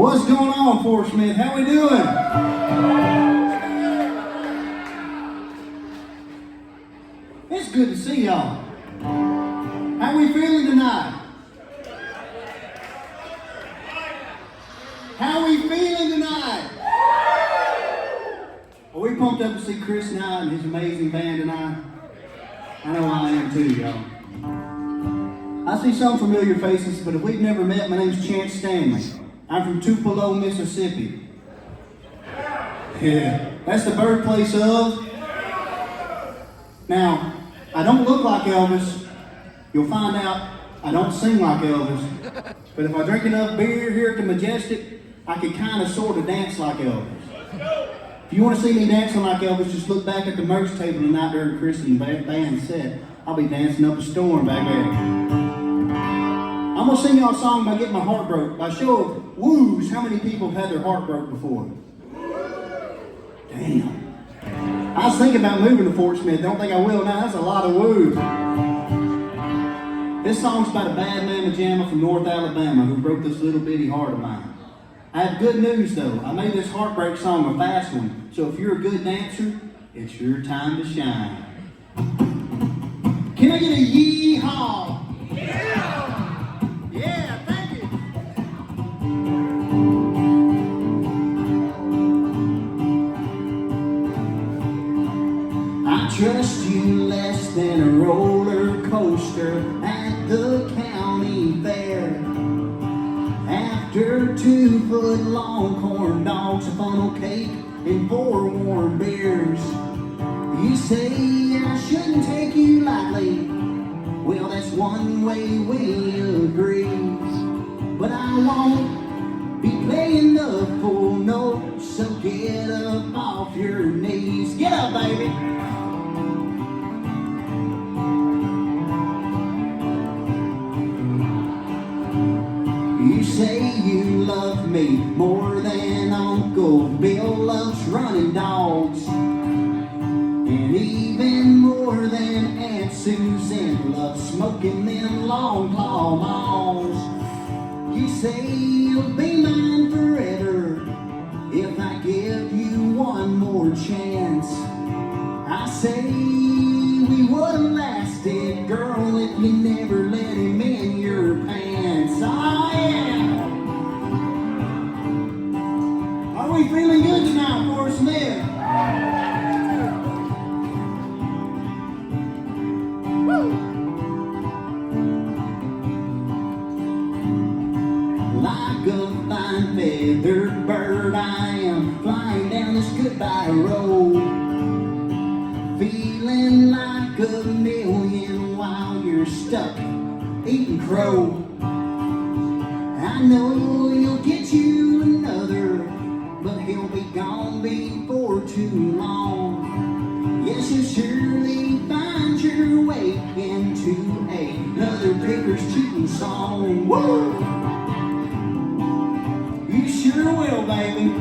What's going on, Fort Smith? How we doing? It's good to see y'all. How we feeling tonight? How we feeling tonight? Are we pumped up to see Chris Knight and his amazing band tonight? I know I am too, y'all. I see some familiar faces, but if we've never met, my name's Stanley. I'm from Tupelo, Mississippi. Yeah, that's the birthplace of. Now, I don't look like Elvis. You'll find out I don't sing like Elvis. But if I drink enough beer here at the Majestic, I can kind of sort of dance like Elvis. If you want to see me dancing like Elvis, just look back at the merch table tonight during Chris and band set. I'll be dancing up a storm back there. I'm going to sing y'all a song by Getting My Heart Broke. By show of woos, how many people have had their heart broke before? Damn. I was thinking about moving to Fort Smith. Don't think I will now. That's a lot of woos. This song's about a bad mamma jamma from North Alabama who broke this little bitty heart of mine. I have good news though. I made this heartbreak song a fast one. So if you're a good dancer, it's your time to shine. Can I get a yee-haw? Yeah! Yeah, thank you. I trust you less than a roller coaster at the county fair. After 2-foot-long corn dogs, a funnel cake, and 4 warm beers. You say I shouldn't take you lightly. Well, that's one way we agree. But I won't be playing the full note, so get up off your knees. Get up, baby. You say you love me more than Uncle Bill loves running dogs. And even more than Aunt Susan loves smoking them long claw balls. You say you'll be mine forever if I give you one more chance. I say we would have lasted, girl, if you never let him in your pants. Oh yeah! Are we feeling good tonight, Fort Smith? Like a fine feathered bird, I am flying down this goodbye road, feeling like a million while you're stuck eating crow. I know you'll get you another, but he'll be gone before too long. Yes, you'll surely find your way into another Picker's Cheatin song. Woo! You sure will, baby.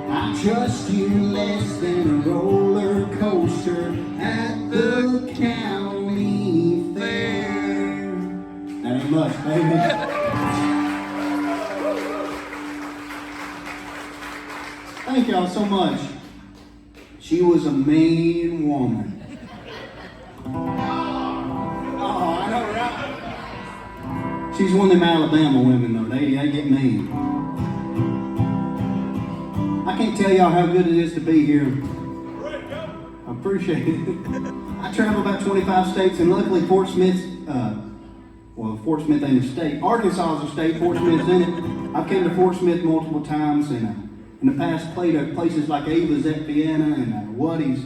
I trust you less than a roller coaster at the county fair. That ain't much, baby. Thank y'all so much. She was a mean woman. She's one of them Alabama women, though. They get mean. I can't tell y'all how good it is to be here. I appreciate it. I travel about 25 states, and luckily Fort Smith's, Fort Smith ain't a state. Arkansas is a state. Fort Smith's in it. I've come to Fort Smith multiple times, and in the past played at places like Ava's at Vienna and Woody's.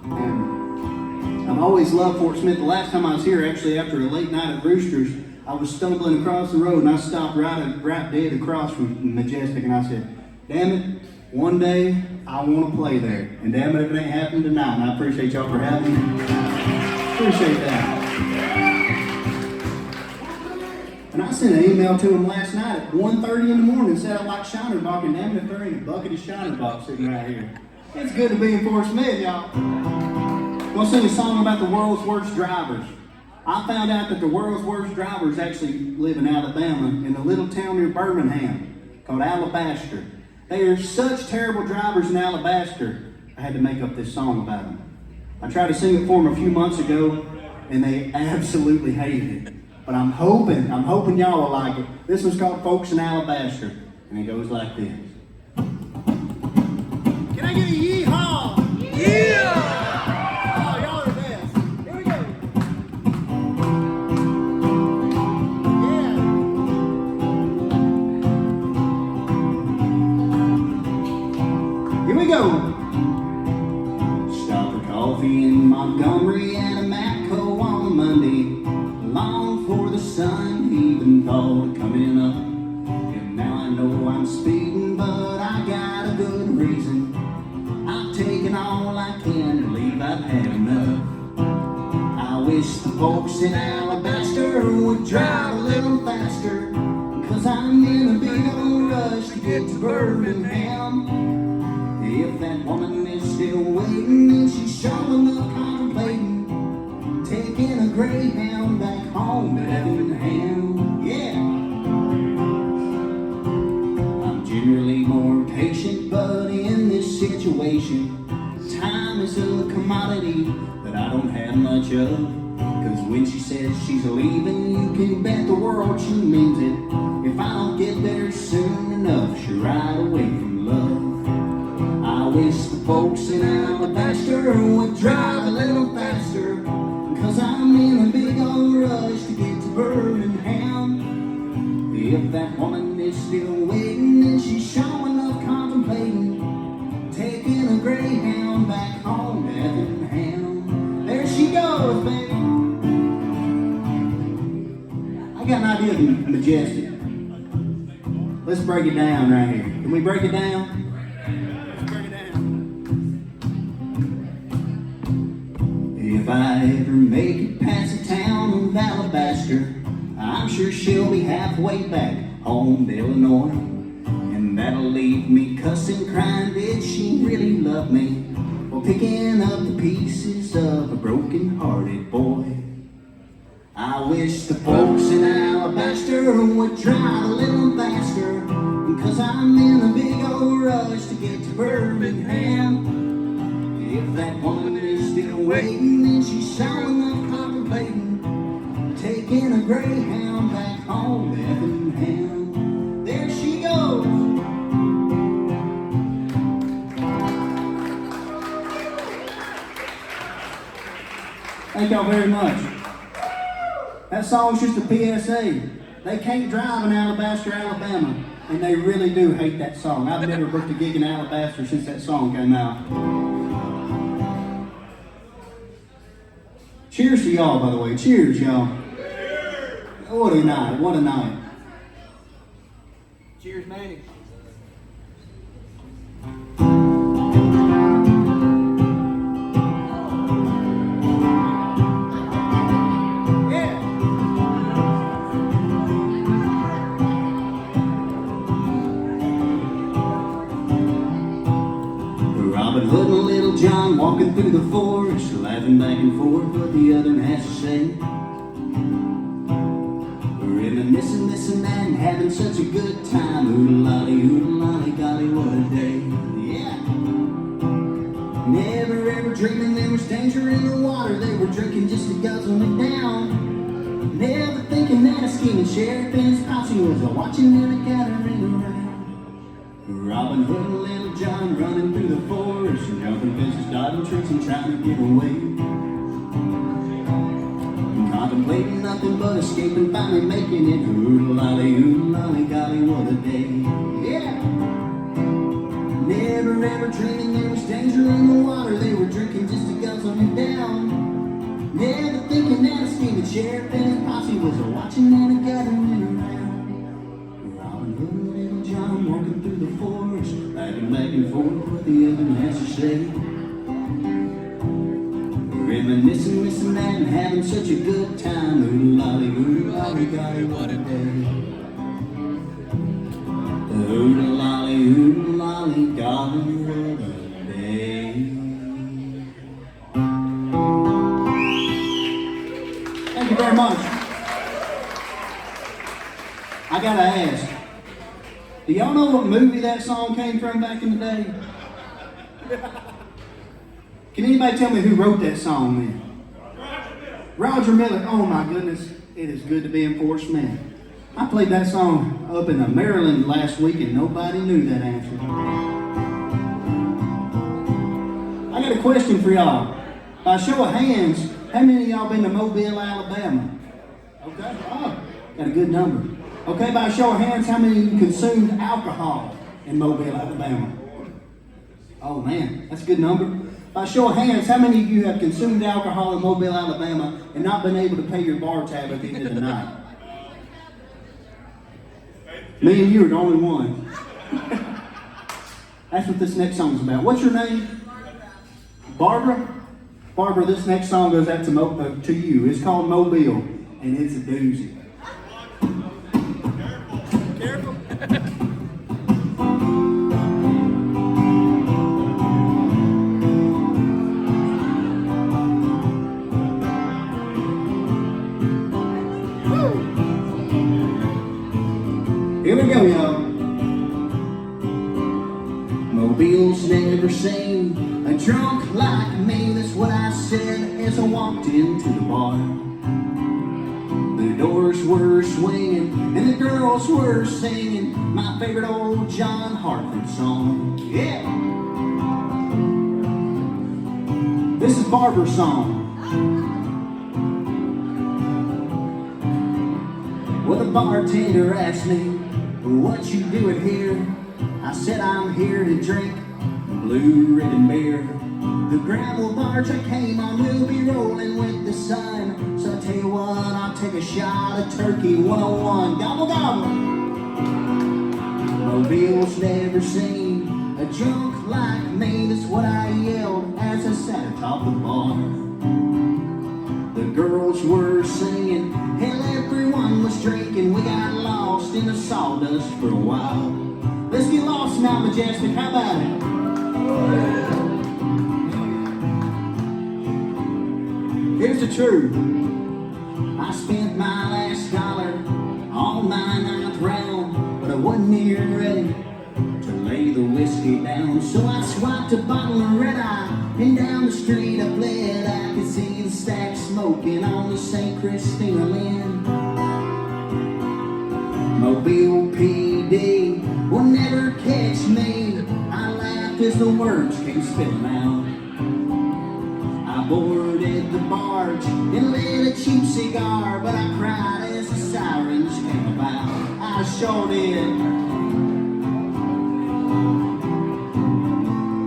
And I've always loved Fort Smith. The last time I was here, actually after a late night at Brewster's, I was stumbling across the road and I stopped right dead across from Majestic, and I said, damn it, one day I want to play there. And damn it if it ain't happening tonight. And I appreciate y'all for having me. Appreciate that. And I sent an email to him last night at 1:30 in the morning, said I like Shiner Bock, and damn it if there ain't a bucket of Shiner Bock sitting right here. It's good to be in Fort Smith, y'all. I'm going to sing a song about the world's worst drivers. I found out that the world's worst drivers actually live in Alabama, in a little town near Birmingham called Alabaster. They are such terrible drivers in Alabaster, I had to make up this song about them. I tried to sing it for them a few months ago, and they absolutely hated it. But I'm hoping y'all will like it. This one's called Folks in Alabaster, and it goes like this. Can I get a yeehaw? Yeah! Oh, y'all are the best. Here we go. Yeah. Here we go. Stop for coffee in Montgomery and a Matco on Monday. Long for the sun, even thought of coming up. And now I know I'm speeding, but I got a good reason. I've taken all I can to leave, I've had enough. I wish the folks in Alabaster would drive a little faster, 'cause I'm in a big old rush to get to Birmingham. If that woman is still waiting, then she's sure enough contemplating taking a Greyhound back home to Birmingham. Yeah. I'm generally more patient, but in this situation, time is a commodity that I don't have much of. 'Cause when she says she's leaving, you can bet the world she means it. If I don't get there soon enough, she'll ride away from love. I wish the folks in Alabaster would drive a little faster, 'cause I'm in a big old rush to get to Birmingham. If that woman is still waiting, then she's sure enough contemplating taking a Greyhound back home to Birmingham. There she goes, baby. I got an idea of Majestic. Let's break it down right here. Can we break it down? If I ever make it past the town of Alabaster, I'm sure she'll be halfway back home to Illinois. And that'll leave me cussing, crying, did she really love me? Or picking up the pieces of a broken-hearted boy. I wish the folks in Alabaster would drive a little faster, 'cause I'm in a big old rush to get to Birmingham. If that woman is still waiting, then she's sure enough contemplating taking a Greyhound back home to Birmingham. There she goes. Thank y'all very much. That song's just a PSA. They can't drive in Alabaster, Alabama, and they really do hate that song. I've never booked a gig in Alabaster since that song came out. Cheers to y'all, by the way. Cheers, y'all. What a night. What a night. Cheers, Manny. Yeah. Robin Hood and Little John walking through the forest, laughing back and forth what the other has to say. Reminiscing this and that and having such a good time. Oo-De-Lally, golly, what a day. Yeah. Never ever dreaming there was danger in the water. They were drinking just to guzzle it down. Never thinking that a scheming sheriff and his posse was watching them gathering around. Robin Hood and Little John running through the forest, jumping fences, dodging tricks and trying to get away. Contemplating nothing but escaping, finally making it. Oo-De-Lally, golly, what a day. Yeah. Never ever dreaming there was danger in the water. They were drinking just to guzzle it down. Never thinking that a scheming sheriff and his posse was watching and gathering around. Robin Hood and Little John walking through the forest, laughing back and forth what the other has to say. Reminiscing, missing that, and having such a good time. Oo-De-Lally, golly, what a day. Oo-De-Lally, golly, what a day. Thank you very much. much. I gotta ask, do y'all know what movie that song came from back in the day? Can anybody tell me who wrote that song then? Roger Miller. Oh my goodness, it is good to be in Fort Smith. I played that song up in Maryland last week and nobody knew that answer. I got a question for y'all. By show of hands, how many of y'all been to Mobile, Alabama? Okay, oh, got a good number. Okay, by show of hands, how many of you consumed alcohol in Mobile, Alabama? Oh man, that's a good number. By show of hands, how many of you have consumed alcohol in Mobile, Alabama and not been able to pay your bar tab at the end of the night? Me and you are the only one. That's what this next song's about. What's your name? Barbara? Barbara, this next song goes out to you. It's called Mobile, and it's a doozy. Careful. Here we go, y'all. Mobile's never seen a drunk like me. That's what I said as I walked into the bar. The doors were swinging and the girls were singing my favorite old Hurtin Heartland song. Yeah. This is Barbara's song. Well, the bartender asked me, what you doing here? I said I'm here to drink Blue Ribbon beer. The gravel barge I came on will be rolling with the sun. So I tell you what, I'll take a shot of Turkey 101. Gobble gobble. Mobile's never seen a drunk like me. That's what I yelled as I sat atop the bar. The girls were singing, hell, everyone was drinking. We got lost in the sawdust for a while. Let's get lost now, Majestic. How about it? Here's the truth. I spent my last dollar on my ninth round, but I wasn't near ready to lay the whiskey down. So I swiped a bottle of red eye, and down the street I fled. I could see the stack smoking on the St. Christina Lynn. Mobile PD will never catch me. I laughed as the words came spilling out. I boarded the barge and lit a cheap cigar, but I cried as the sirens came about. I sure did.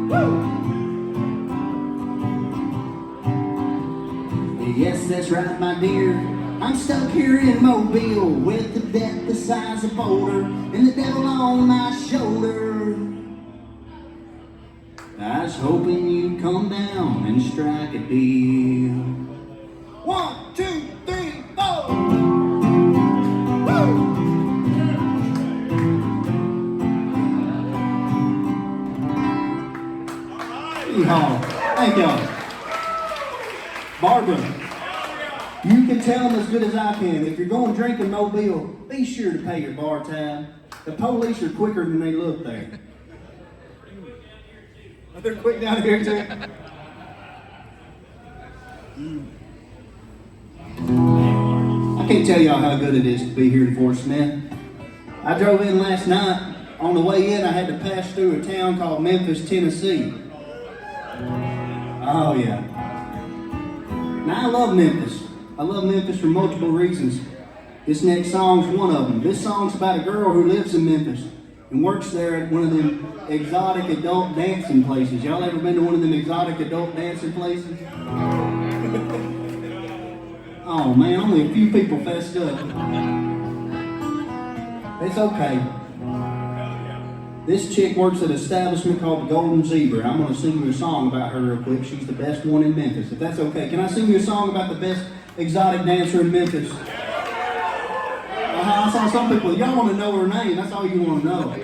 Woo! Yes, that's right, my dear. I'm stuck here in Mobile with the debt the size of Boulder and the devil on my shoulder. I was hoping you'd come down and strike a deal. 1, 2, 3, 4. Woo! Yeehaw. Thank y'all. Barbara, you can tell them as good as I can. If you're going to drink in Mobile, be sure to pay your bar tab. The police are quicker than they look there. They're quick down here too. I can't tell y'all how good it is to be here in Fort Smith. I drove in last night. On the way in, I had to pass through a town called Memphis, Tennessee. Oh yeah. Now I love Memphis. I love Memphis for multiple reasons. This next song's one of them. This song's about a girl who lives in Memphis and works there at one of them exotic adult dancing places. Y'all ever been to one of them exotic adult dancing places? Oh man, only a few people fessed up. It's okay. This chick works at an establishment called the Golden Zebra. I'm going to sing you a song about her real quick. She's the best one in Memphis, if that's okay. Can I sing you a song about the best exotic dancer in Memphis? I saw some people, y'all want to know her name. That's all you want to know.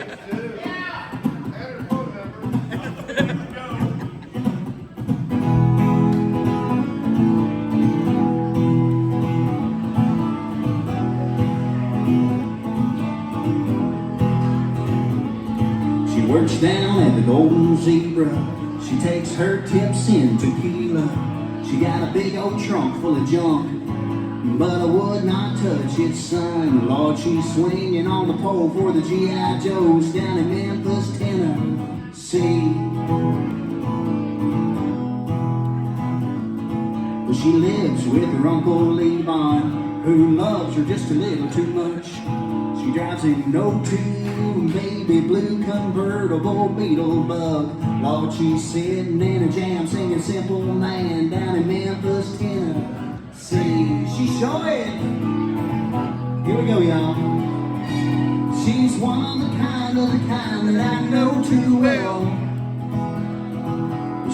the golden zebra. She takes her tips in tequila. She got a big old trunk full of junk, but I would not touch it, son. Lord, she's swinging on the pole for the G.I. Joes down in Memphis, Tennessee. But she lives with her Uncle Levi, who loves her just a little too much. She drives an 02 baby blue convertible Beetle Bug. Lord, she's sitting in a jam singing Simple Man down in Memphis, Tennessee. She sure is. Here we go, y'all. She's one of the kind that I know too well.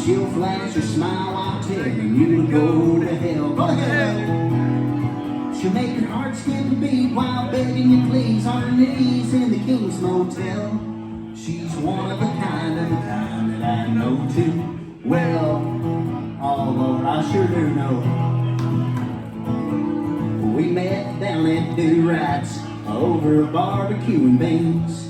She'll flash her smile while telling you to go to hell. Go to hell. She'll make your heart skip a beat while begging you please on her knees in the King's Motel. She's one of the kind that I know too well. Oh Lord, I sure do know. We met down at Do Right's over barbecue and beans.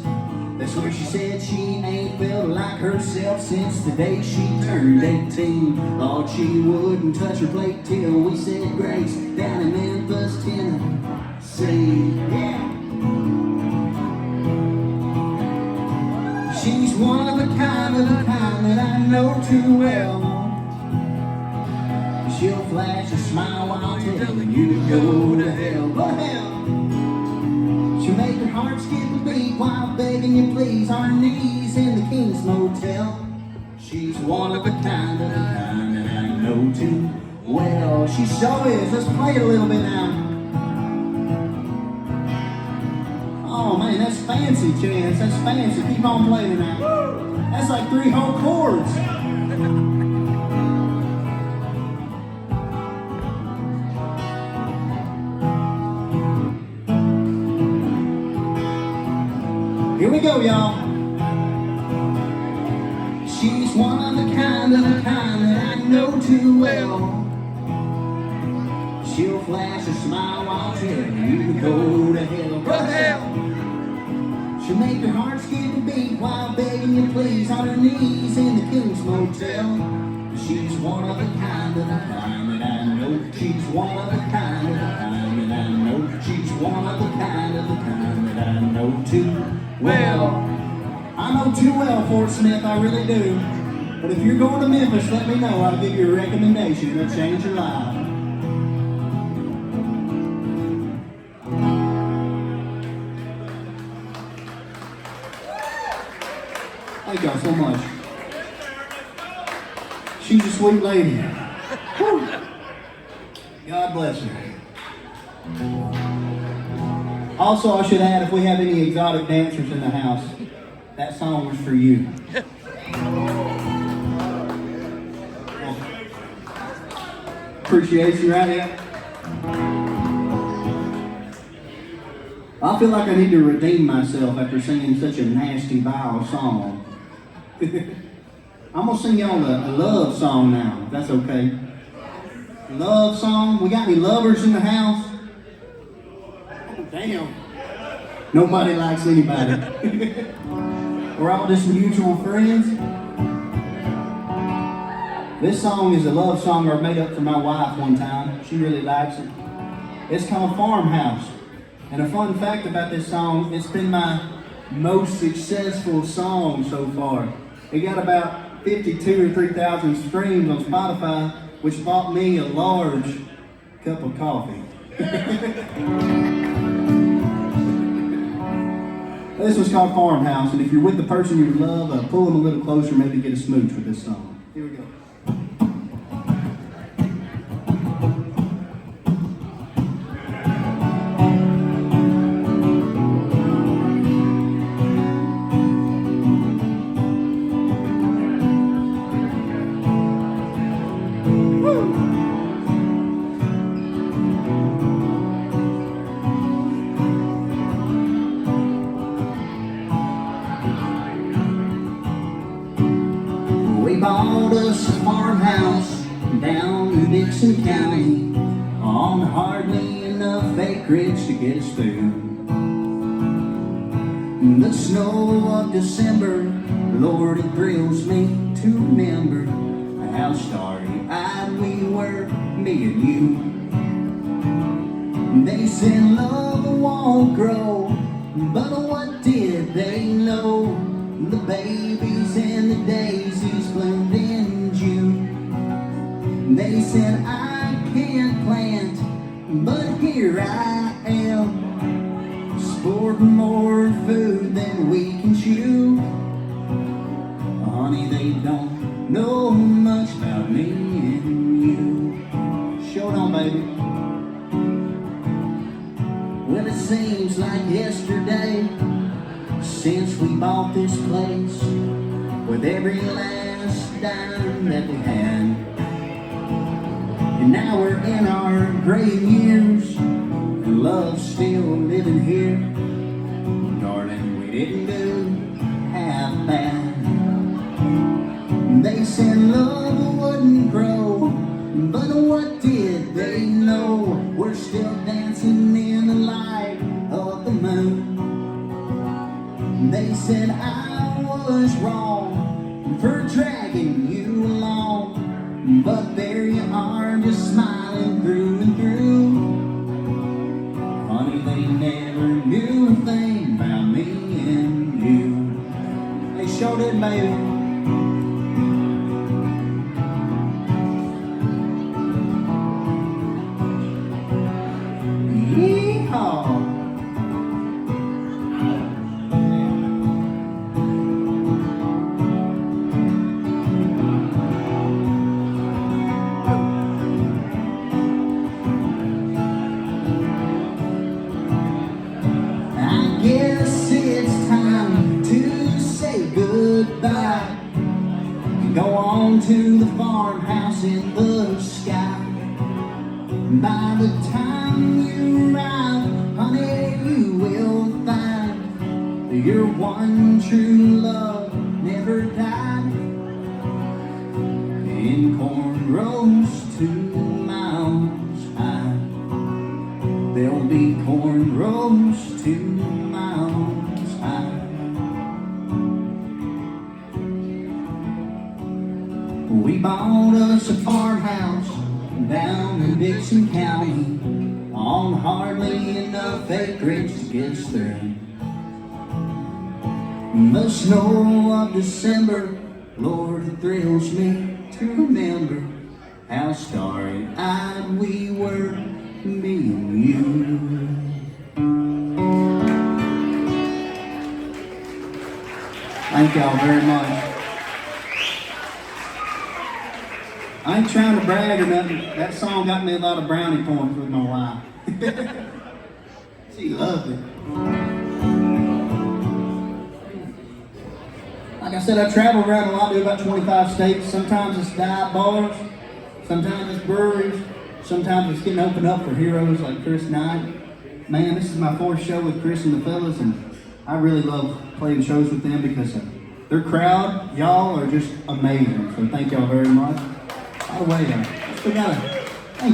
That's where she said she ain't felt like herself since the day she turned 18. Thought she wouldn't touch her plate till we said grace down in Memphis, Tennessee. Yeah. She's one of the kind that I know too well. She'll flash a smile while telling you to go to hell. Go to hell. She'll make her heart skip a beat while begging you please on her knees in the King's Motel. She's one of the kind that I know too well. She sure is. Let's play it a little bit now. Oh man, that's fancy, Chance. That's fancy. Keep on playing now. That's like 3 whole chords. Here we go, y'all. She's one of the kind that I know too well. She'll flash a smile while telling you to go to hell. Go to hell. She'll make your heart skip a beat while begging you please on her knees in the King's Motel. She's one of the kind that I know. She's one of the kind that I know. She's one of the kind that I know too well. I know too well, Fort Smith, I really do. But if you're going to Memphis, let me know. I'll give you a recommendation. It'll change your life. Thank y'all so much. She's a sweet lady. Whew. God bless her. Also, I should add, if we have any exotic dancers in the house, that song was for you. Appreciate you right here. I feel like I need to redeem myself after singing such a nasty, vile song. I'm gonna sing y'all a love song now, if that's okay. Love song. We got any lovers in the house? Oh, damn. Nobody likes anybody. We're all just mutual friends. This song is a love song I made up for my wife one time. She really likes it. It's called Farmhouse. And a fun fact about this song, it's been my most successful song so far. It got about 52 or 3,000 streams on Spotify, which bought me a large cup of coffee. This was called Farmhouse, and if you're with the person you love, pull them a little closer, maybe get a smooch with this song. Here we go. Bought us a farmhouse down in Dixon County on hardly enough acreage to get us through. The snow of December Lord, it thrills me to remember how starry-eyed we were, me and you. They said love won't grow, but what did they know? The babies and the daisies bloomed in June. They said I can't plant, but here I am, sporting more food than we can chew. Honey, they don't know much about me and you. Show it on, baby. Well, it seems like yesterday since we bought this place with every last dime that we had. And now we're in our grave years, and love's still living here. Darling, we didn't do half bad. They said love wouldn't grow, but what did they know? We're still dancing in the light of the moon. They said I was wrong for dragging you along, but there you are, just smiling through and through. Honey, they never knew a thing about me and you. They sure did, baby. Yeehaw! Go on to the farmhouse in the sky. By the time you arrive, honey, you will find your one true love never died. In cornrows 2 miles high, there'll be cornrows 2 miles high. We bought us a farmhouse down in Dixon County on hardly enough acreage to get us through. The snow of December, Lord, it thrills me to remember how starry-eyed we were, me and you. Thank y'all very much. I ain't trying to brag or nothing. That song got me a lot of brownie points with my wife. She loved it. Like I said, I travel around a lot, do about 25 states. Sometimes it's dive bars, sometimes it's breweries, sometimes it's getting opened up for heroes like Chris and I. Man, this is my 4th show with Chris and the fellas, and I really love playing shows with them because their crowd, y'all are just amazing. So thank y'all very much. By the way, thank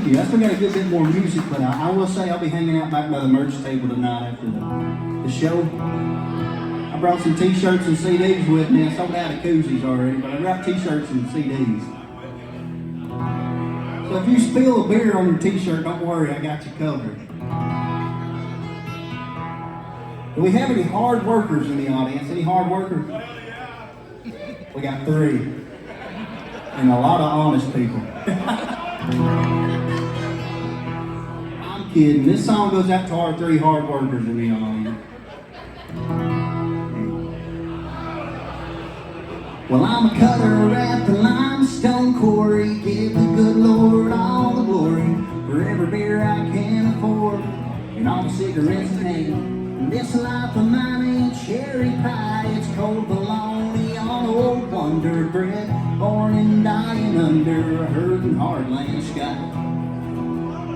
you. I still got a good bit more music, but I will say I'll be hanging out back by the merch table tonight after the show. I brought some t-shirts and CDs with me. I sold out of koozies already, but I brought t-shirts and CDs. So if you spill a beer on your t-shirt, don't worry, I got you covered. Do we have any hard workers in the audience? Any hard workers? We got 3. And a lot of honest people. I'm kidding. This song goes out to our 3 hard workers in the audience. Well, I'm a cutter at the Limestone Quarry. Give the good Lord all the glory for every beer I can afford and all the cigarettes in hand. This life of mine ain't cherry pie. It's cold bologna on old Wonder Bread, born and dying under a Hurtin Heartland Sky.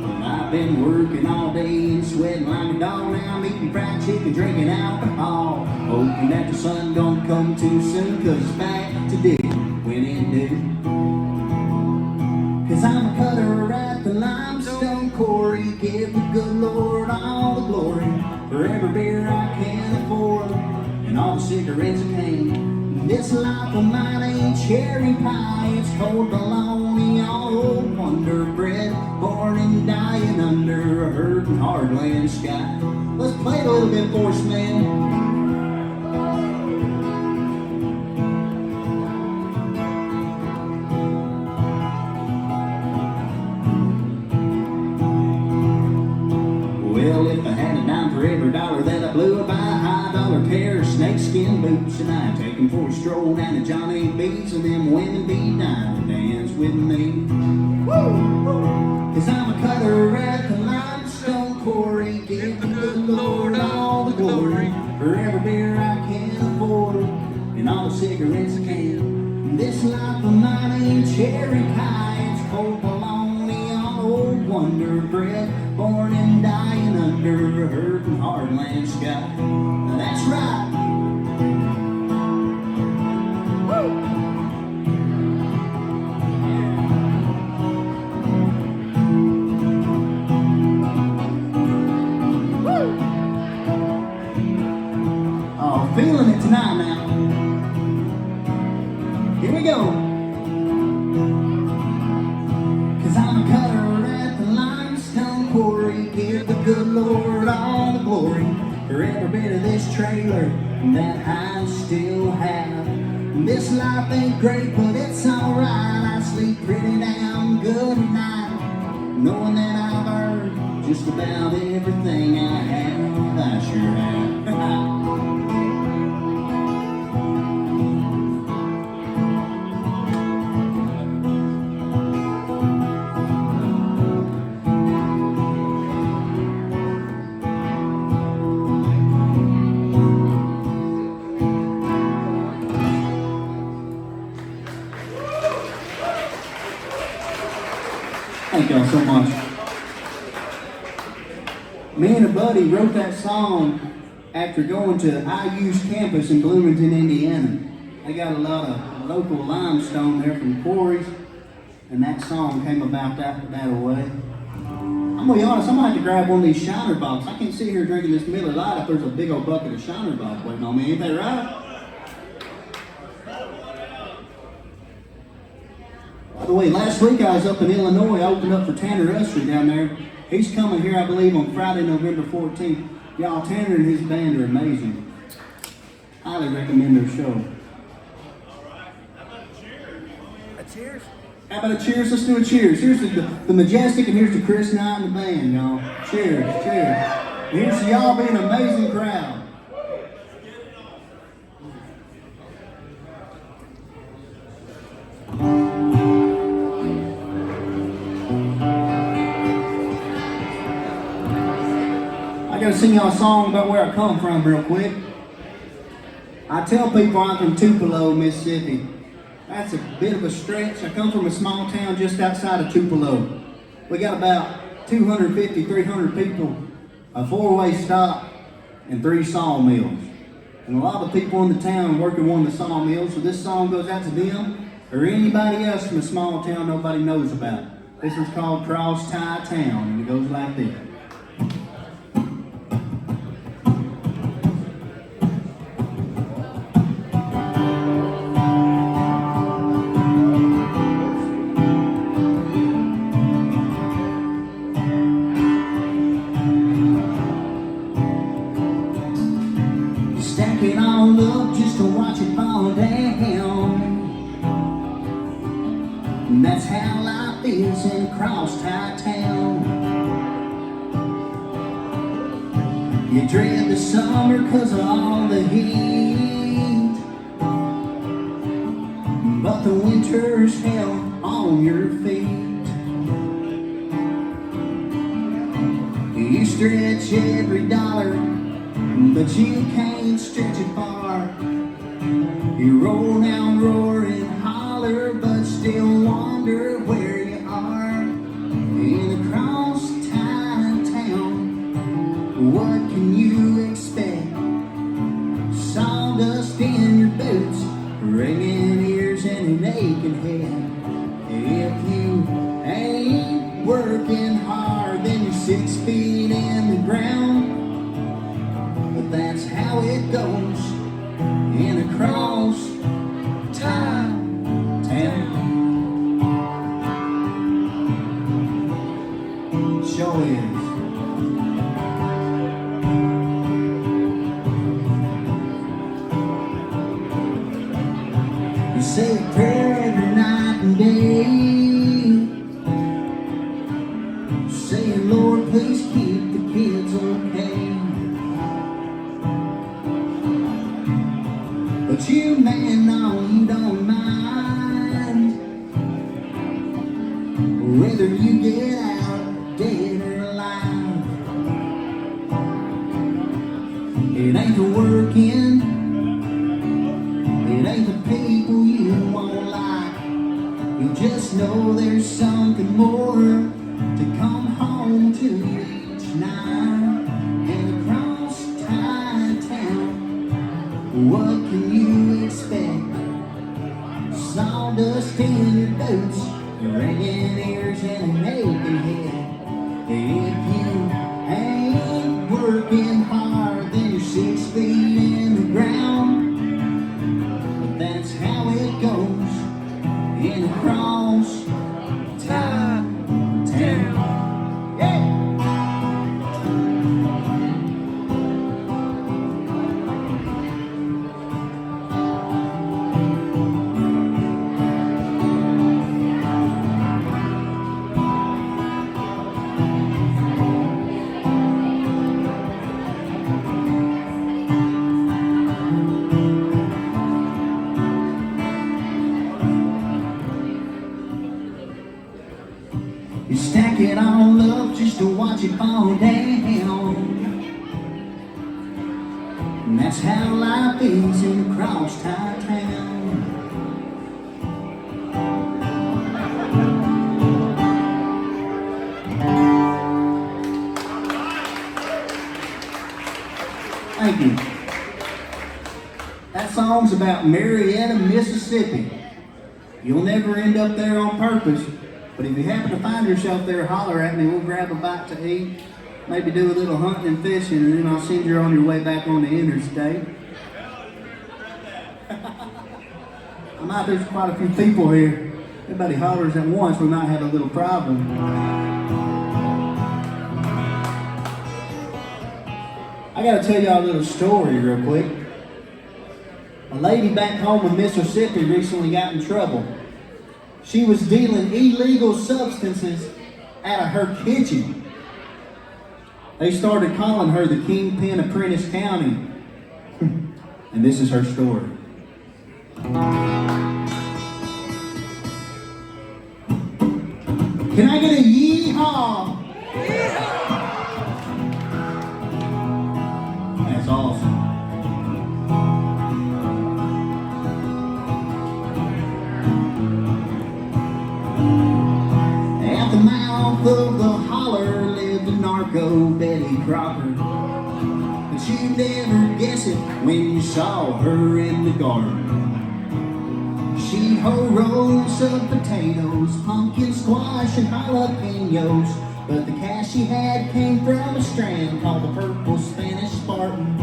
And I've been working all day and sweating like a dog. Now I'm eating fried chicken, drinking alcohol, hoping that the sun don't come too soon, 'cause it's back to digging when it do. 'Cause I'm a cutter at the Limestone Quarry. Give the good Lord all the glory for every beer I can afford and all the cigarettes I can. This life life of mine ain't cherry pie. It's cold bologna on old Wonder Bread, born and dying under a Hurtin Heartland Sky. Let's play it a little bit for us, man. Well, if I had a dime for every dollar that I blew, I'd buy a high dollar pair of snakeskin boots, and I'd take 'em for a stroll down to Johnny B's, and them women be dying to dance with me. Woo! 'Cause I'm a cutter at the Limestone Quarry, give the good Lord all the glory for every beer I can afford and all the cigarettes I can. This life of mine ain't cherry pie, it's cold bologna on old Wonder Bread, born and dying under a Hurtin Heartland Sky. Now that's right. Woo! Oh, feeling it tonight now. Here we go. 'Cause I'm a cutter at the Limestone Quarry, give the good Lord all the glory for every bit of this trailer that I still have. This life ain't great, but it's alright. I sleep pretty damn good at night, knowing that I've earned just about everything I have. I sure have. Thank y'all so much. Me and a buddy wrote that song after going to IU's campus in Bloomington, Indiana. They got a lot of local limestone there from quarries, and that song came about that way. I'm gonna be honest, I'm gonna have to grab one of these Shiner Box. I can't sit here drinking this Miller Lite if there's a big old bucket of Shiner Box waiting on me. Ain't that right? By the way, last week I was up in Illinois. I opened up for Tanner Usher down there. He's coming here, I believe, on Friday, November 14th. Y'all, Tanner and his band are amazing. Highly recommend their show. A cheers? How about a cheers? Let's do a cheers. Here's the Majestic, and here's to Chris Knight and the band, y'all. Cheers, cheers. And here's to y'all being an amazing crowd. I gotta sing y'all a song about where I come from real quick. I tell people I'm from Tupelo, Mississippi. That's a bit of a stretch. I come from a small town just outside of Tupelo. We got about 250, 300 people, a 4-way stop, and 3 sawmills. And a lot of people in the town work at one of the sawmills, so this song goes out to them or anybody else from a small town nobody knows about. This one's called Crosstie Town, and it goes like this. Stack it all up just to watch it fall down. And that's how life is in Crosstie Town. You dread the summer 'cause of all the heat, but the winter's hell on your feet. You stretch every dollar, but you can't stretch it far. You roll down, roar and holler, but still wonder where you are. In a Crosstie Town, what can you expect? Sawdust in your boots, ringing ears and an aching head. If you ain't working hard, then you're 6 feet in the ground. But that's how it goes in a Crosstie every night and day, saying, Lord, please keep the kids okay. But you, man, no, you don't mind whether you get out dead or alive. It ain't the working, it ain't the people you won't like. You just know there's something more to come home to each night. And across Crosstie Town, what can you expect? Sawdust in your boots, ringing ears and an aching head. If you ain't working hard, then you're 6 feet in the ground. But that's how it goes in Crosstie Town. Yeah. You stack it all up just to watch it fall down. And that's how life is in Crosstie Town. Thank you. That song's about Marietta, Mississippi. You'll never end up there on purpose. But if you happen to find yourself there, holler at me. We'll grab a bite to eat, maybe do a little hunting and fishing, and then I'll send you on your way back on the interstate. There's quite a few people here. Everybody hollers at once, we might have a little problem. I gotta tell y'all a little story real quick. A lady back home in Mississippi recently got in trouble. She was dealing illegal substances out of her kitchen. They started calling her the Kingpin of Prentiss County. And this is her story. Can I get a yee-haw? That's awesome. At the mouth of the holler lived a narco Betty Crocker. But you'd never guess it when you saw her in the garden. She'd hoe rows of potatoes, pumpkin squash and jalapenos. But the cash she had came from a strand called the Purple Spanish Spartan.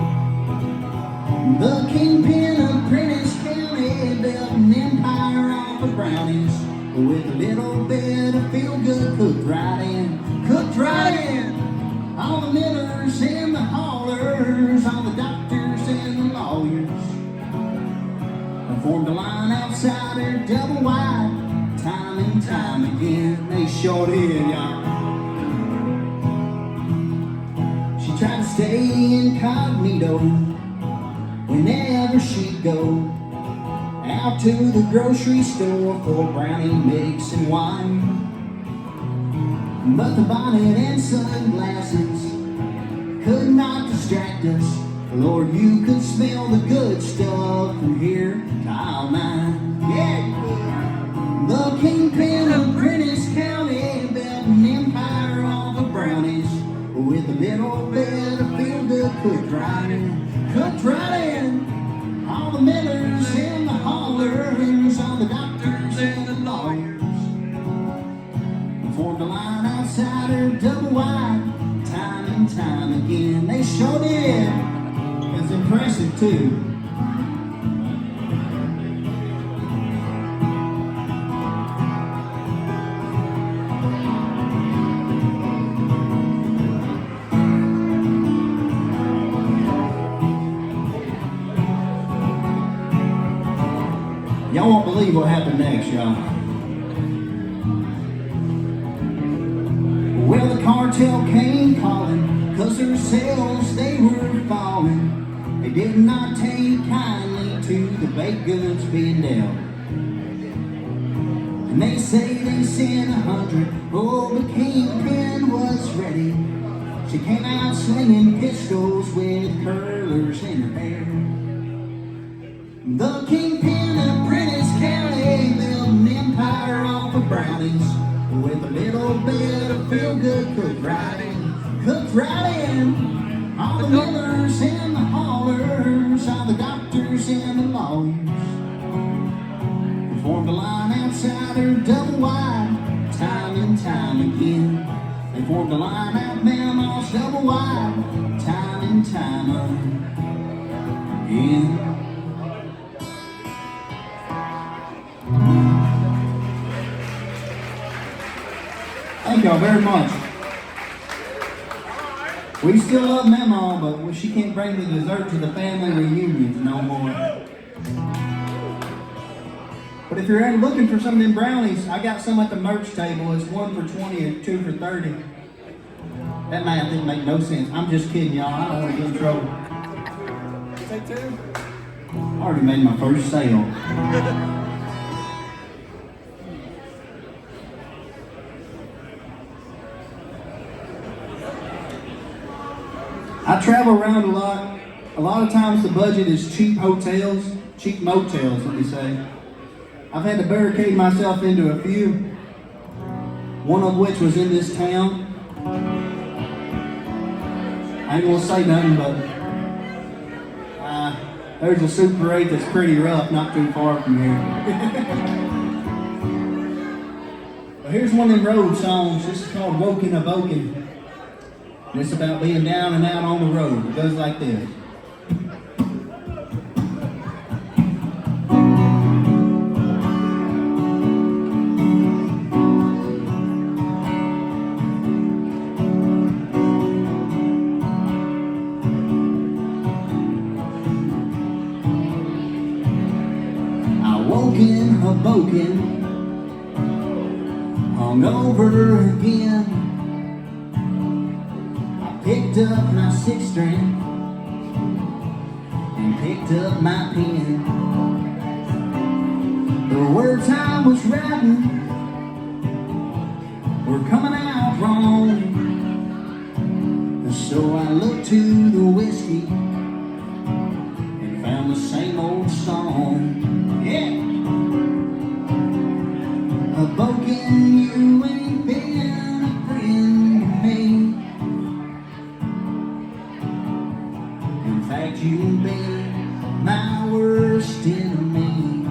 The Kingpin of Prentiss County built an empire off of brownies, with a little bit of feel-good cooked right in. Cooked right in! All the millers and the haulers, all the doctors and the lawyers, formed a line outside her double wide. Time and time again, they sure did, y'all. She tried to stay incognito whenever she'd go out to the grocery store for brownie mix and wine. But the bonnet and sunglasses could not distract us. Lord, you could smell the good stuff from here to aisle 9. Yeah, the Kingpin of Prentiss County built an empire off of brownies, with a little bit of feel-good cooked right in. Cooked right in. All the millers and the haulers, all the doctors and the lawyers, formed a line outside her double wide. Time and time again, they sure did. It's impressive too. Y'all won't believe what happened next, y'all. Well, the cartel came calling, 'cause their sales, they were falling. They did not take kindly to the baked goods being dealt. And they say they sent 100, oh, but Kingpin was ready. She came out slinging pistols with curlers in her hair. The Kingpin of Prentiss County built an empire off of brownies with a little bit of feel-good cooked right in. Cooked right in. All the millers and the haulers, all the doctors and the lawyers formed a line outside her double wide, time and time again. They formed a line out Mammoth's double wide, time and time again. Thank y'all very much. We still love Mama, but she can't bring the dessert to the family reunions no more. But if you're looking for some of them brownies, I got some at the merch table. It's 1 for 20 and 2 for 30. That math didn't make no sense. I'm just kidding, y'all. I don't want to get in trouble. Take two. I already made my first sale. I travel around a lot. A lot of times the budget is cheap hotels, cheap motels, let me say. I've had to barricade myself into a few, one of which was in this town. I ain't gonna say nothing, but there's a Super 8 that's pretty rough, not too far from here. But here's one of them road songs. This is called Woken Hoboken. And it's about being down and out on the road. It goes like this. I woke in Hoboken, hungover again. Picked up my 6-string and picked up my pen. The words I was writing were coming out wrong, and so I looked to the whiskey and found the same old song. Yeah, Hoboken, you ain't been a friend to me. In fact, you've been my worst enemy.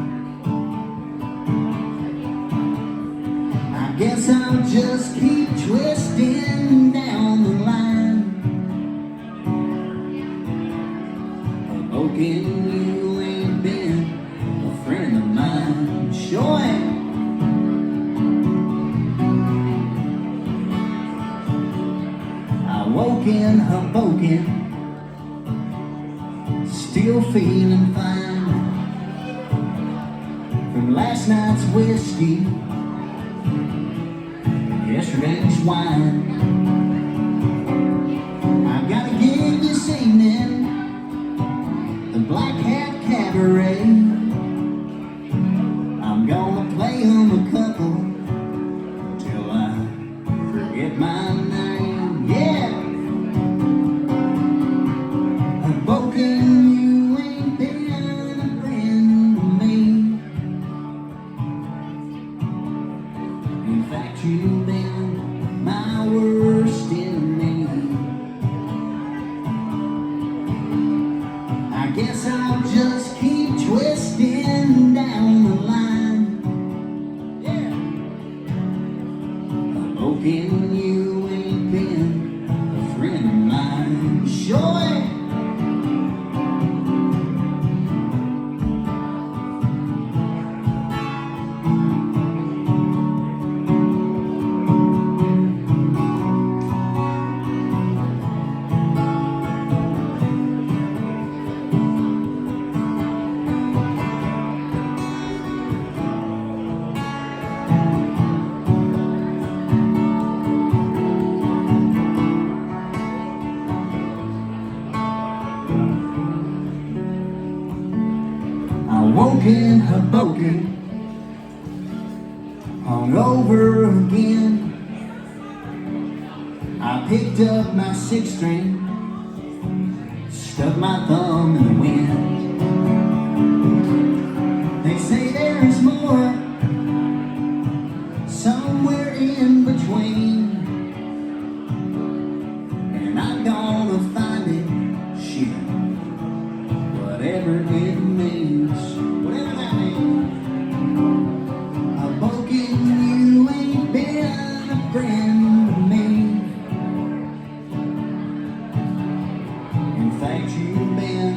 I guess I'll just keep twisting down the line. Hoboken, you ain't been a friend of mine. Sure ain't. I woke in Hoboken, still feeling fine from last night's whiskey and yesterday's wine. I got a gig this evening, the Black Hat Cabaret. I'm gonna play 'em a couple till I forget my name. Yeah, Hoboken, you've been my worst enemy. I guess I'll just keep twisting down the line. Yeah, Hoboken, you ain't been a friend of mine. Sure ain't. hungover again. I picked up my 6-string, stuck my thumb in the wind. They say there is more somewhere in between, and I'm gonna find it, shit, whatever it means, whatever that means. Hoboken, you ain't been a friend to me. In fact, you've been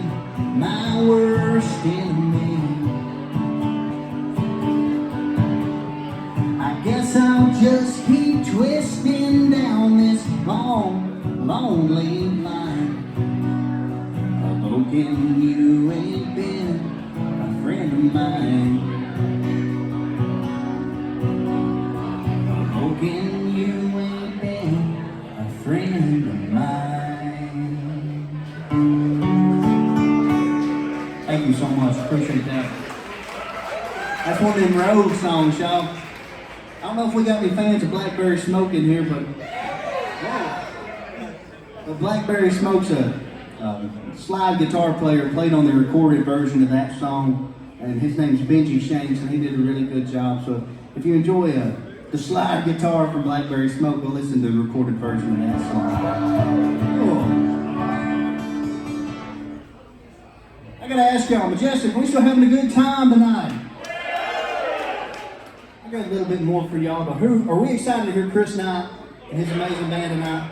my worst enemy. I guess I'll just keep twisting down this long, lonely line. Hoboken, you ain't been a friend of mine. Hoboken, you ain't been a friend of mine. Thank you so much, appreciate that. That's one of them road songs, y'all. I don't know if we got any fans of Blackberry Smoke in here, but Blackberry Smoke's a slide guitar player, played on the recorded version of that song, and his name's Benji Shanks, and he did a really good job. So if you enjoy the slide guitar from Blackberry Smoke, go listen to the recorded version of that song. Cool. I gotta ask y'all, Majestic, are we still having a good time tonight? I got a little bit more for y'all, but are we excited to hear Chris Knight and his amazing band tonight?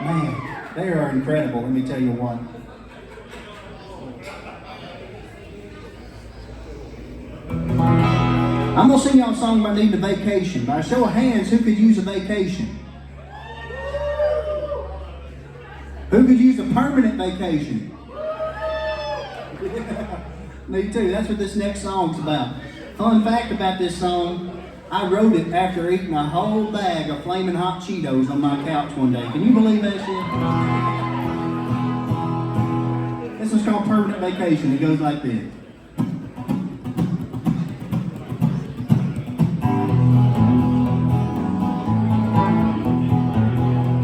Man, they are incredible, let me tell you what. I'm gonna sing y'all a song about needing a vacation. By a show of hands, who could use a vacation? Who could use a permanent vacation? Me too, that's what this next song's about. Fun fact about this song, I wrote it after eating a whole bag of flaming hot Cheetos on my couch one day. Can you believe that shit? This one's called Permanent Vacation. It goes like this.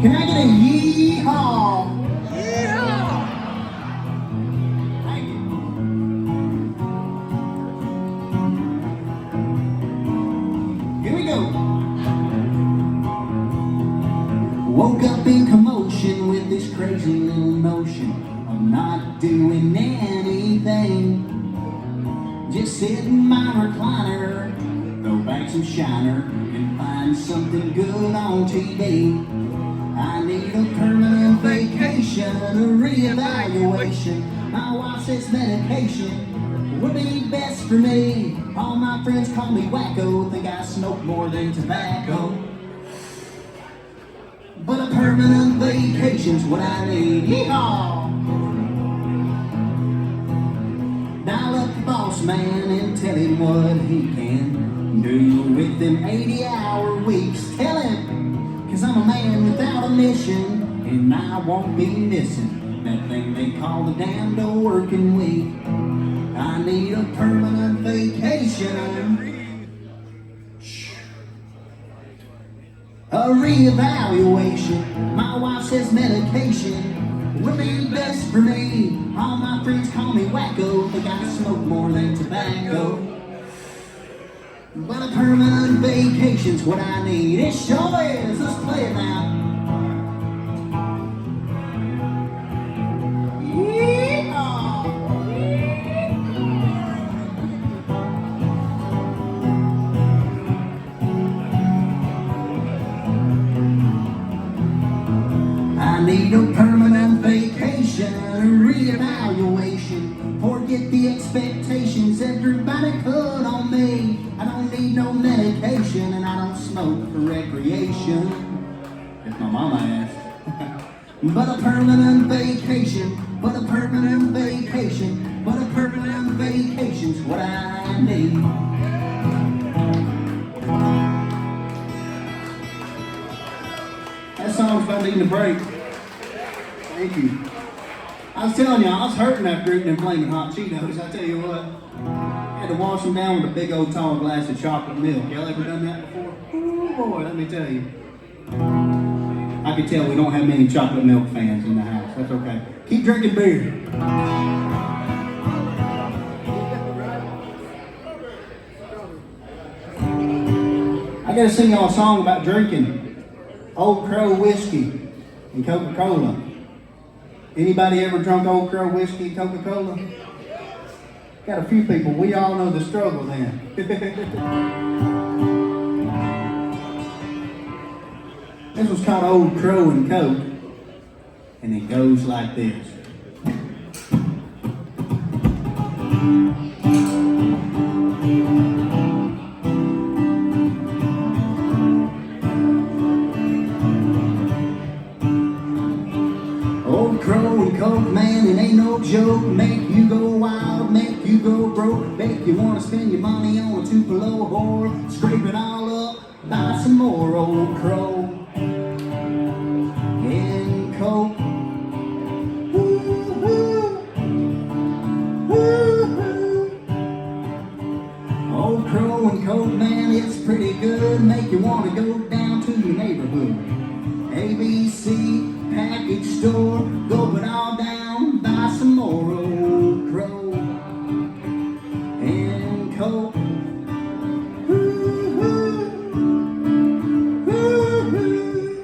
Can I get a yee-haw? Yee-haw! Thank you. Here we go. Woke up in commotion with this crazy little notion of not doing anything. Just sit in my recliner, throw back some shiner, and find something good on TV. I need a permanent vacation, a reevaluation. My wife says medication would be best for me. All my friends call me wacko, think I smoke more than tobacco. But a permanent vacation's what I need. Yeehaw! Dial up the boss man and tell him what he can do with them 80-hour weeks. Tell him, 'cause I'm a man without a mission, and I won't be missing that thing they call the damned working week. I need a permanent vacation, a reevaluation. My wife says medication would be best for me. All my friends call me wacko, think I smoke more than tobacco. But a permanent vacation's what I need. It sure is. Let's play it now. Yeehaw! I need a permanent vacation, a reevaluation. Forget the expectations everybody put on me. I don't need no medication, and I don't smoke for recreation, if my mama asked. But a permanent vacation, but a permanent vacation, but a permanent vacation's what I need. That song's about needing a break. Thank you. I was telling y'all, I was hurting after eating them flaming hot Cheetos, I tell you what. I had to wash them down with a big old tall glass of chocolate milk. Y'all ever done that before? Oh boy, let me tell you. I can tell we don't have many chocolate milk fans in the house. That's okay. Keep drinking beer. I gotta sing y'all a song about drinking Old Crow whiskey and Coca-Cola. Anybody ever drunk Old Crow whiskey and Coca-Cola? Got a few people. We all know the struggle then. This was called Old Crow and Coke, and it goes like this. Old Crow and Coke, man, it ain't no joke. Make you go wild, make you go broke, make you wanna spend your money on a Tupelo whore. Scrape it all up, buy some more Old Crow and Coke. Woo-hoo. Woo-hoo. Old Crow and Coke, man, it's pretty good. Make you wanna go down to your neighborhood ABC package store, go it all down, buy some more Old Crow and Coke. Woo-hoo. Woo-hoo.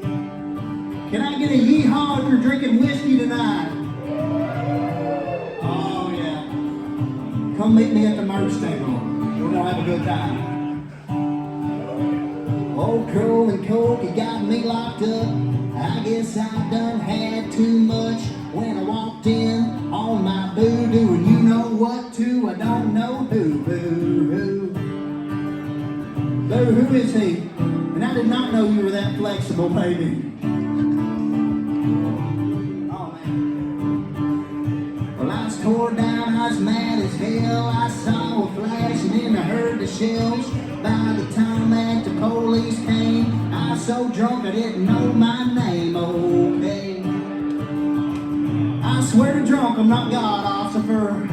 Can I get a yeehaw if you're drinking whiskey tonight? Oh yeah. Come meet me at the merch table. We're gonna have a good time. Old Crow and Coke, it got me locked up. I guess I done had too much when I walked in on my voodoo, and you know what too? I don't know who. Boo-hoo. Boo, who is he? And I did not know you were that flexible, baby. Oh man. Well, I was tore down, I was mad as hell. I saw a flash and then I heard the shells. By the time that the police came, I was so drunk I didn't know my name. Okay, I swear to drunk I'm not God, officer.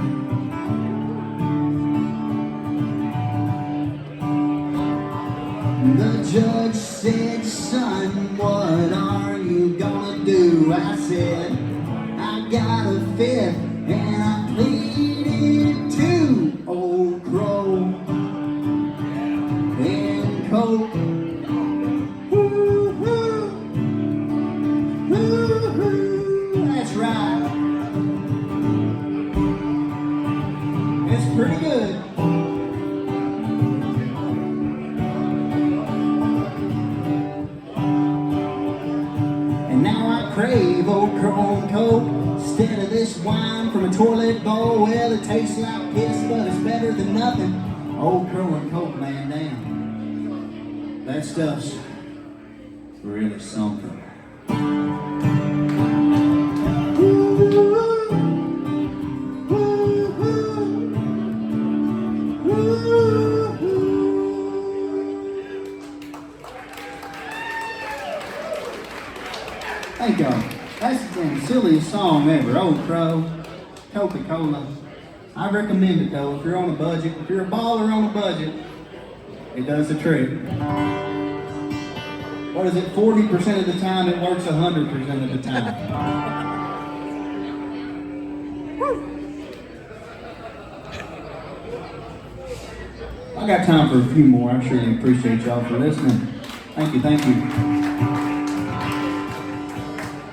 The judge said, son, what are you gonna do? I said, I got a fifth and I pleaded to Old Crow and Coke. Woo-hoo. Woo-hoo. That's right. It's pretty good. And now I crave Old Crow and Coke instead of this wine from a toilet bowl. Well, it tastes like piss, but it's better than nothing. Old Crow and Coke, man, damn. That stuff's really something. Thank y'all. That's the silliest song ever. Old Crow, Coca-Cola. I recommend it though. If you're on a budget, if you're a baller on a budget, it does the trick. What is it? 40% of the time it works 100% of the time. I got time for a few more. I sure appreciate y'all for listening. Thank you, thank you.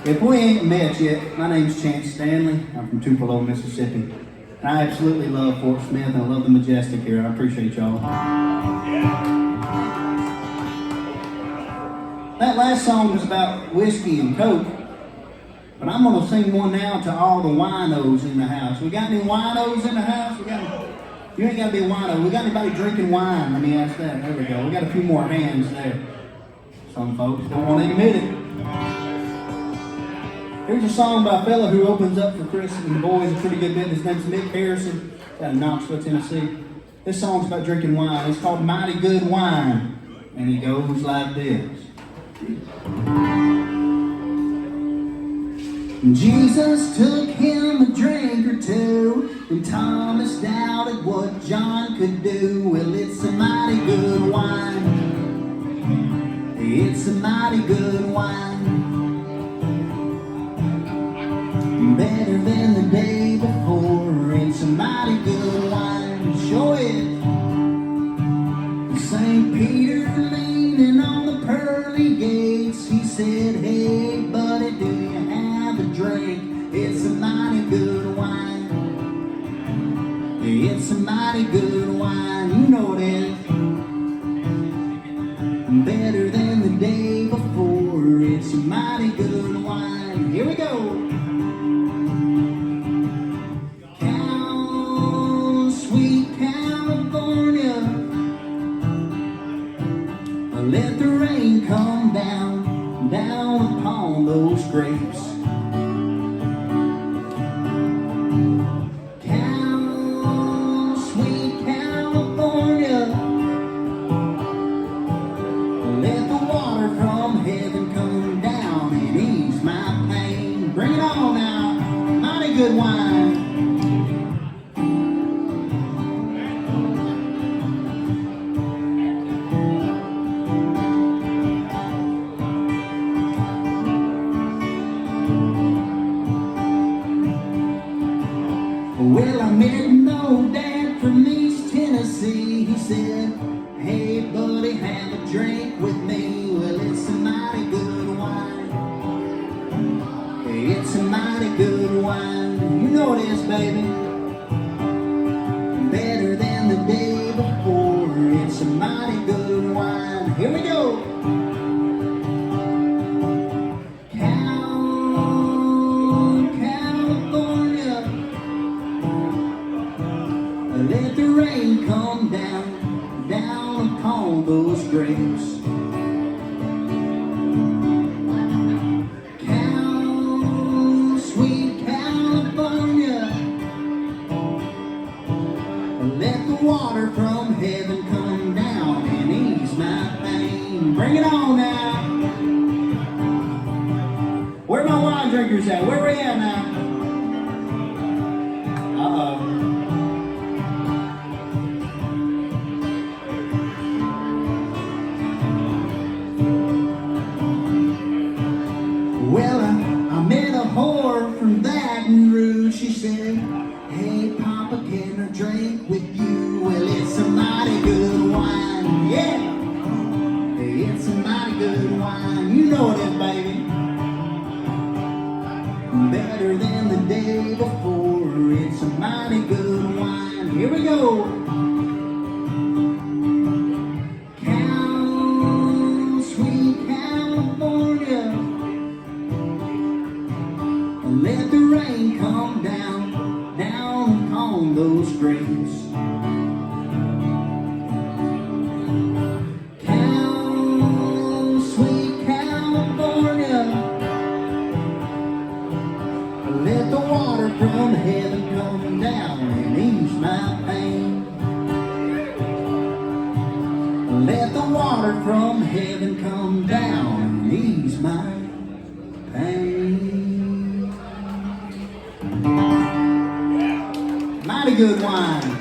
If we ain't met yet, my name's Stanley. I'm from Tupelo, Mississippi. And I absolutely love Fort Smith and I love the Majestic here. I appreciate y'all. That last song was about whiskey and Coke, but I'm going to sing one now to all the winos in the house. We got any winos in the house? You ain't got to be a wino. We got anybody drinking wine? Let me ask that. There we go. We got a few more hands there. Some folks don't want to admit it. Here's a song by a fella who opens up for Chris and the boys a pretty good bit. His name's Mick Harrison. Out of Knoxville, Tennessee. This song's about drinking wine. It's called Mighty Good Wine. And it goes like this. Jesus took him a drink or two, and Thomas doubted what John could do. Well, it's a mighty good wine. It's a mighty good wine. Better than the day before. It's a mighty good wine. Show it. St. Peter leaning on the pearly gates, he said, hey buddy, do you have a drink? It's a mighty good wine. It's a mighty good wine. You know it is. Better than the day before. It's a mighty good wine. Here we go. Sweet California, let the rain come down, down upon those grapes. Sweet California, let the water from heaven come down and ease my pain. Bring it on now, mighty good wine. Well, I met an old dad from East Tennessee. He said, hey buddy, have a drink with me. Well, it's a mighty good wine. It's a mighty good wine. You know it is, baby. Better than the day before. It's a mighty good wine. Here we go. Let the rain come down, down upon those grapes. Sweet California, let the water from heaven come down and ease my pain. Bring it on now. Where my wine drinkers at? Where we at now? Uh-oh. Well, I met a whore from Baton Rouge. She said, hey, Papa, can I drink with you? Well, it's a mighty good wine, yeah. It's a mighty good wine. You know it is, baby. Better than the day before. It's a mighty good wine. Here we go. Sweet California, let the rain come down, down upon those grapes. Sweet California, let the water from heaven come down and ease my pain. Let the water from heaven come down and ease my pain. Mighty good wine.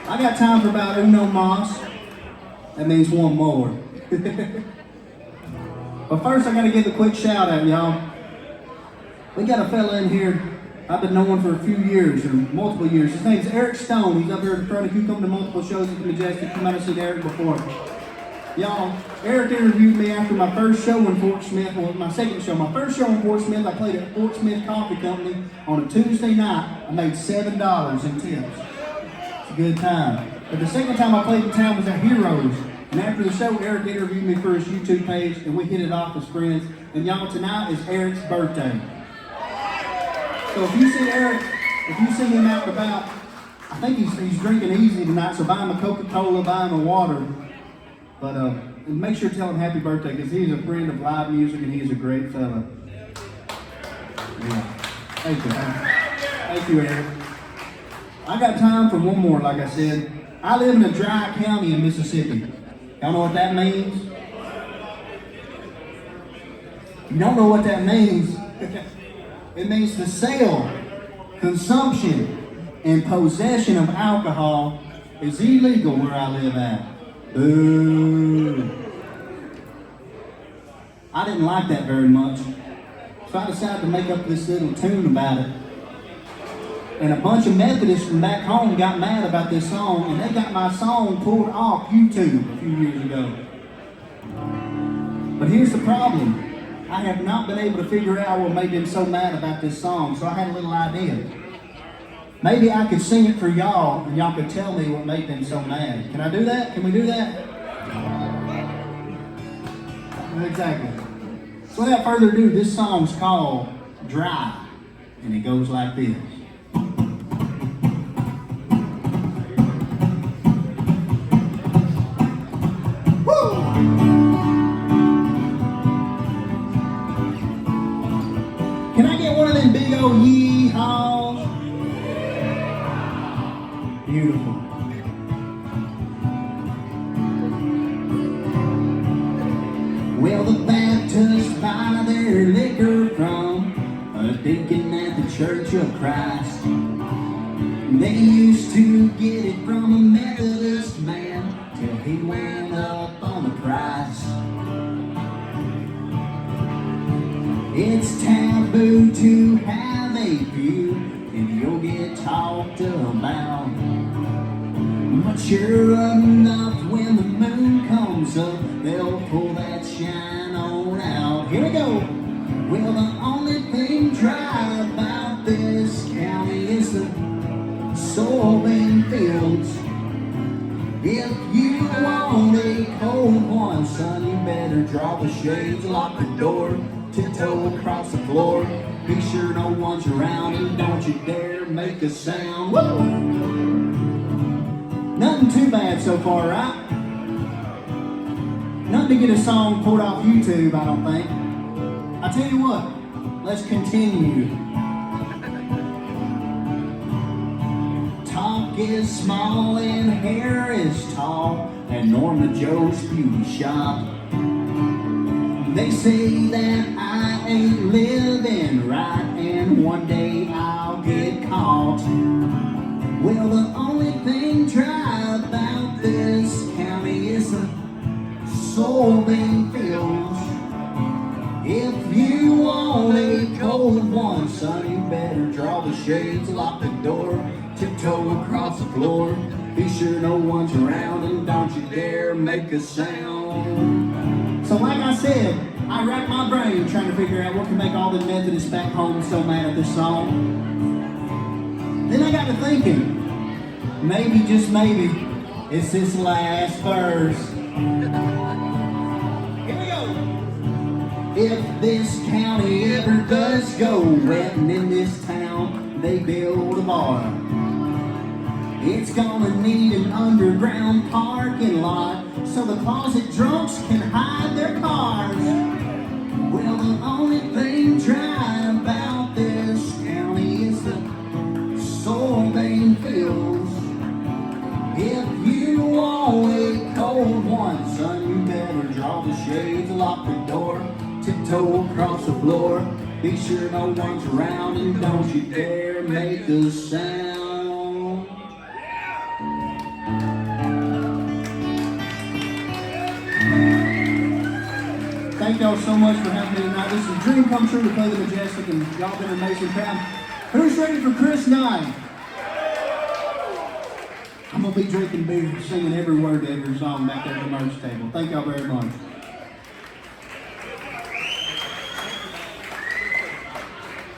I got time for about uno mas. That means one more. But first I gotta give a quick shout out, y'all. We got a fella in here I've been knowing for a few years, or multiple years. His name's Eric Stone. He's up here in front. If you come to multiple shows at the Majestic, you might have seen Eric before. Y'all, Eric interviewed me after my first show in Fort Smith. Well, my second show. My first show in Fort Smith, I played at Fort Smith Coffee Company on a Tuesday night. I made $7 in tips. It's a good time. But the second time I played in town was at Heroes. And after the show, Eric interviewed me for his YouTube page, and we hit it off as friends. And y'all, tonight is Eric's birthday. So if you see Eric, if you see him out and about, I think he's drinking easy tonight, so buy him a Coca-Cola, buy him a water. But make sure to tell him happy birthday, because he's a friend of live music and he's a great fella. Yeah. Thank you. Thank you, Eric. I got time for one more, like I said. I live in a dry county in Mississippi. Y'all know what that means? You don't know what that means? It means the sale, consumption, and possession of alcohol is illegal where I live at. Boo. I didn't like that very much, so I decided to make up this little tune about it. And a bunch of Methodists from back home got mad about this song, and they got my song pulled off YouTube a few years ago. But here's the problem. I have not been able to figure out what made them so mad about this song, so I had a little idea. Maybe I could sing it for y'all, and y'all could tell me what made them so mad. Can I do that? Can we do that? Exactly. So without further ado, this song's called Dry, and it goes like this. Can I get one of them big old yee-haws? Beautiful. Well, the Baptists buy their liquor from a deacon at the Church of Christ. They used to get it from a Methodist man till he went up on the price. It's taboo to have a few, and you'll get talked about. But sure enough, when the moon comes up, they'll pull that shine on out. Here we go. Well, the only thing dry about this county is the soybean fields. If you want a cold one, son, you better draw the shades, lock the door, tiptoe across the floor. Be sure no one's around and don't you dare make a sound. Woo! Nothing too bad so far, right? Nothing to get a song pulled off YouTube, I don't think. I tell you what, let's continue. Talk is small and hair is tall at Norma Joe's beauty shop. They say that I ain't living right and one day I'll get caught. Well, the only thing dry about this county is the soybean fields. If you want a cold one, son, you better draw the shades, lock the door, tiptoe across the floor. Be sure no one's around and don't you dare make a sound. So like I said, I racked my brain trying to figure out what can make all the Methodists back home so mad at this song. Then I got to thinking, maybe, just maybe, it's this last verse. Here we go. If this county ever does go wet and in this town they build a bar, it's gonna need an underground parking lot so the closet drunks can hide their cars. Well, the only thing dry about this county is the soybean fields. If you want a cold one, son, you better draw the shades, lock the door, tiptoe across the floor. Be sure no one's around and don't you dare make a sound. Thank y'all so much for having me tonight. This is a dream come true to play the Majestic, and y'all been an amazing crowd. Who's ready for Chris 9? I'm going to be drinking beer, singing every word to every song back there at the merch table. Thank y'all very much.